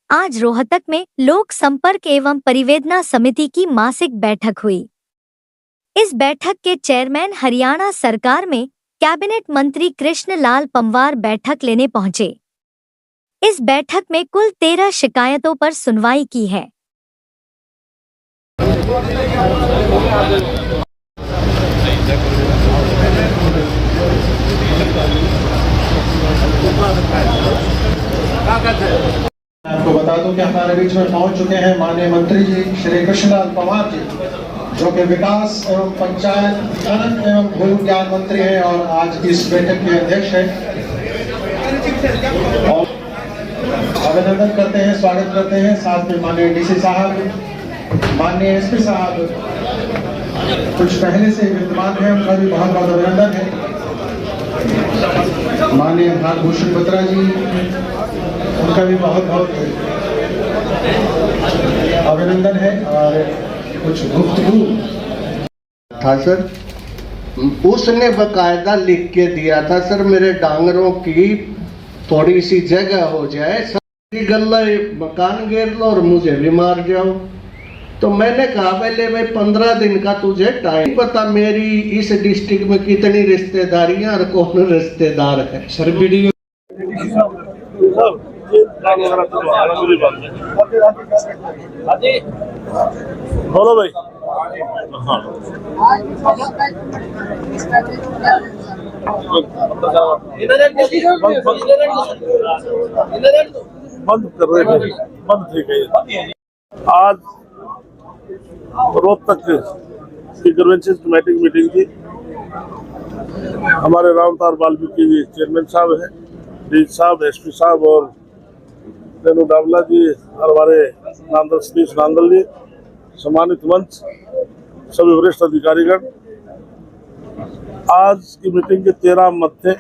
आज रोहतक में लोक संपर्क एवं परिवेदना समिति की मासिक बैठक हुई। इस बैठक के चेयरमैन हरियाणा सरकार में कैबिनेट मंत्री कृष्ण लाल पंवार बैठक लेने पहुंचे। इस बैठक में कुल 13 शिकायतों पर सुनवाई की है। आपको बता दूं कि हमारे बीच में पहुंच चुके हैं माननीय मंत्री जी श्री कृष्णलाल पंवार जी, जो कि विकास एवं पंचायत खनन एवं भू ज्ञान मंत्री हैं और आज की इस बैठक के अध्यक्ष हैं। और अभिनंदन करते हैं, स्वागत करते हैं। साथ में माननीय डीसी साहब, माननीय एसपी साहब कुछ पहले से विद्यमान हैं, उनका भी बहुत बहुत अभिनंदन है। माननीय भागभूषण बत्रा जी, उनका भी बहुत बहुत अभिनंदन है। और कुछ गुफ्तगू था सर, उसने बकायदा लिख के दिया था सर, मेरे डांगरों की थोड़ी सी जगह हो जाए, सारी गल्ला मकान घेर लो और मुझे भी मार जाओ। तो मैंने कहा पहले भाई 15 दिन का तुझे टाइम पता मेरी इस डिस्ट्रिक्ट में कितनी रिश्तेदारियां और कौन रिश्तेदार है। सर वीडियो बोलो भाई। बंद कर रहे थे, बंद ठीक है। आज रोहतक की ग्रीवेंसेस कमेटी की मीटिंग थी। हमारे रामतार वाल्मीकि जी चेयरमैन साहब हैं, डी साहब, एसपी साहब और रेणु डावला जी और हमारे नांदल सतीश नांदल जी, सम्मानित मंच, सभी वरिष्ठ अधिकारीगण। आज की मीटिंग के 13 मत थे।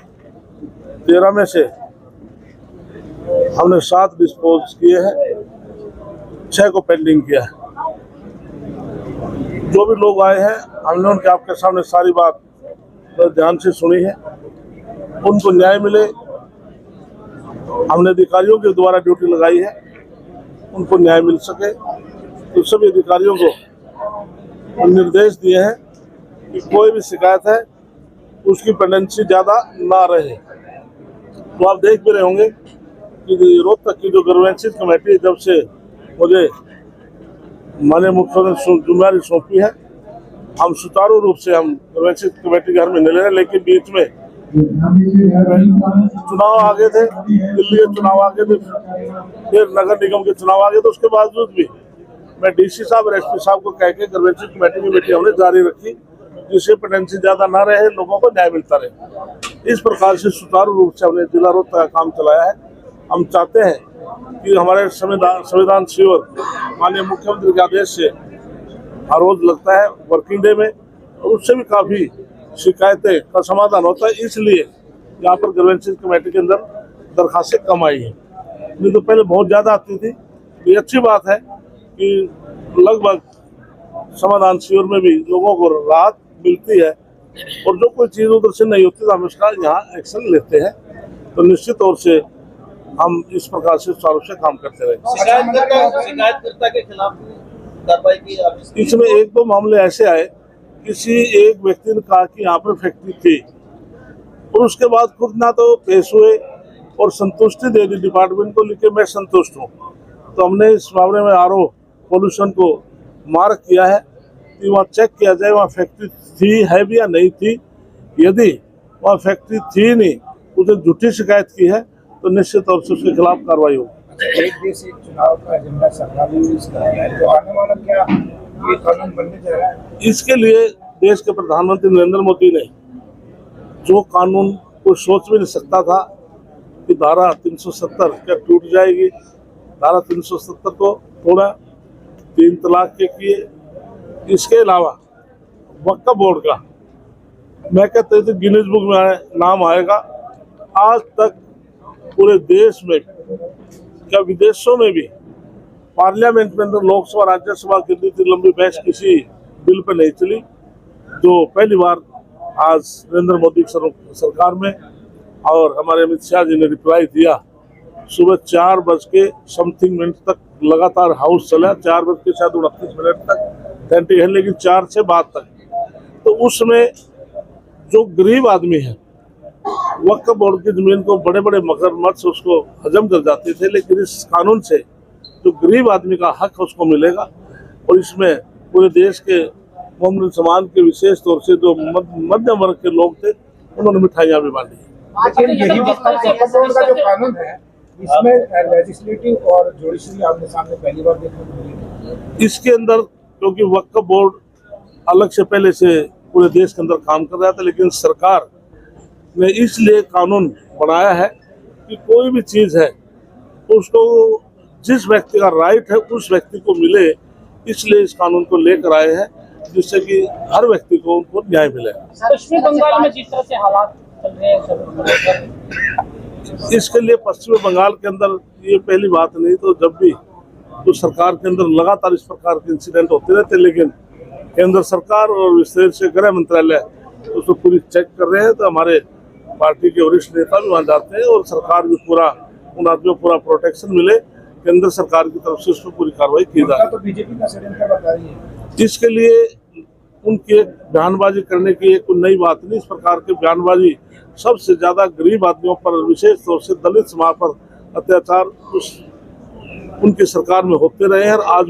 13 में से हमने 7 डिस्पोज किए हैं, 6 को पेंडिंग किया है। जो भी लोग आए हैं हमने उनके आपके सामने सारी बात ध्यान से सुनी है। उनको न्याय मिले, हमने अधिकारियों के द्वारा ड्यूटी लगाई है, उनको न्याय मिल सके। तो सभी अधिकारियों को निर्देश दिए हैं कि कोई भी शिकायत है उसकी पेंडेंसी ज़्यादा ना रहे। तो आप देख भी रहे होंगे कि रोहतक की जो ग्रीवेंसेस कमेटी जब से मुझे माननीय मुख्यमंत्री ने जिम्मेदारी सौंपी है, हम सुचारू रूप से हम ग्रीवेंसेस कमेटी के हर महीने ले रहे हैं। लेकिन बीच में चुनाव आ गए थे, दिल्ली के चुनाव आ गए थे, फिर नगर निगम के चुनाव आ गए थे। उसके बावजूद भी मैं डीसी साहब और एसपी साहब को कह के ग्रीवेंसेस कमेटी की मीटिंग हमने जारी रखी, जिससे पेंडेंसी ज्यादा ना रहे, लोगों को न्याय मिलता रहे। इस प्रकार से सुचारू रूप से हमने जिला रोहतक का काम चलाया है। हम चाहते हैं कि हमारे संविधान शिविर माननीय मुख्यमंत्री के आदेश से हर रोज लगता है वर्किंग डे में, और उससे भी काफी शिकायतें का समाधान होता है। इसलिए यहाँ पर ग्रीवेंसेस कमेटी के अंदर दरखास्तें कम आई है, नहीं तो पहले बहुत ज्यादा आती थी। ये अच्छी बात है कि लगभग समाधान शिविर में भी लोगों को राहत मिलती है, और जो कोई चीज उधर से नहीं होती तो हम इसका यहाँ एक्शन लेते हैं। तो निश्चित तौर से हम इस प्रकार से चालू से काम करते रहे। शिकायतकर्ता के खिलाफ कार्रवाई की। इसमें 1-2 मामले ऐसे आए, किसी एक व्यक्ति ने कहा कि यहाँ पर फैक्ट्री थी, और उसके बाद खुद ना तो पेश हुए और संतुष्टि दे दी डिपार्टमेंट को, लिखे मैं संतुष्ट हूँ। तो हमने इस मामले में आरओ पॉल्यूशन को मार्क किया है कि वहाँ चेक किया जाए वहाँ फैक्ट्री थी है भी या नहीं थी। यदि वहाँ फैक्ट्री थी नहीं, उसने झूठी शिकायत की है, तो निश्चित तौर से उसके खिलाफ कार्रवाई होगी। एक देशी चुनाव का एजेंडा सरकार ने इसका है, तो आने वाला क्या ये कानून बनने जा रहा है? इसके लिए देश के प्रधानमंत्री नरेंद्र मोदी ने जो कानून को सोच भी नहीं सकता था कि धारा 370 क्या टूट जाएगी, धारा 370 को थोड़ा 3 तलाक के किए। इसके अलावा वक्फ बोर्ड का मैं कहते थे गिनीज बुक में नाम आएगा। आज तक पूरे देश में क्या विदेशों में भी पार्लियामेंट में अंदर लोकसभा राज्यसभा की इतनी लंबी बहस किसी बिल पर नहीं चली, जो पहली बार आज नरेंद्र मोदी सरकार में और हमारे अमित शाह जी ने रिप्लाई दिया सुबह 4:00 तक लगातार हाउस चला, 4:29 तक घंटे है, लेकिन 4 से बाद तक। तो उसमें जो गरीब आदमी है वक्फ बोर्ड की जमीन को बड़े बड़े मगरमच्छ उसको हजम कर जाते थे, लेकिन इस कानून से जो गरीब आदमी का हक उसको मिलेगा। और इसमें पूरे देश के मोमिन समाज के विशेष तौर से जो मध्यम वर्ग के लोग थे उन्होंने मिठाइयाँ भी बांटी। लेकिन यही वक्फ बोर्ड का जो कानून है इसमें लेजिस्लेटिव और जुडिशरी आमने सामने पहली बार देखने को मिली। इसके अंदर क्योंकि वक्फ बोर्ड अलग से पहले से पूरे देश के अंदर काम कर रहा था, लेकिन सरकार ने इसलिए कानून बनाया है कि कोई भी चीज़ है उसको जिस व्यक्ति का राइट है उस व्यक्ति को मिले, इसलिए इस कानून को लेकर आए हैं, जिससे कि हर व्यक्ति को उनको न्याय मिले। पश्चिमी बंगाल में जिस तरह से हालात चल रहे हैं, इसके लिए पश्चिमी बंगाल के अंदर ये पहली बात नहीं, तो जब भी तो सरकार के अंदर लगातार इस प्रकार के इंसिडेंट होते रहते, लेकिन केंद्र सरकार और विशेष से गृह मंत्रालय उसको पूरी चेक कर रहे हैं। तो हमारे पार्टी के वरिष्ठ नेता भी वहाँ जाते हैं और सरकार भी पूरा उन आदमियों को पूरा प्रोटेक्शन मिले, केंद्र सरकार की तरफ से उस पर पूरी कार्रवाई की जाए। तो बीजेपी का षड्यंत्र बता रही है। इसके लिए उनकी बयानबाजी करने की एक नई बात नहीं, इस प्रकार की बयानबाजी सबसे ज्यादा गरीब आदमियों पर, विशेष तौर से दलित समाज पर अत्याचार उनकी सरकार में होते रहे हैं और आज भी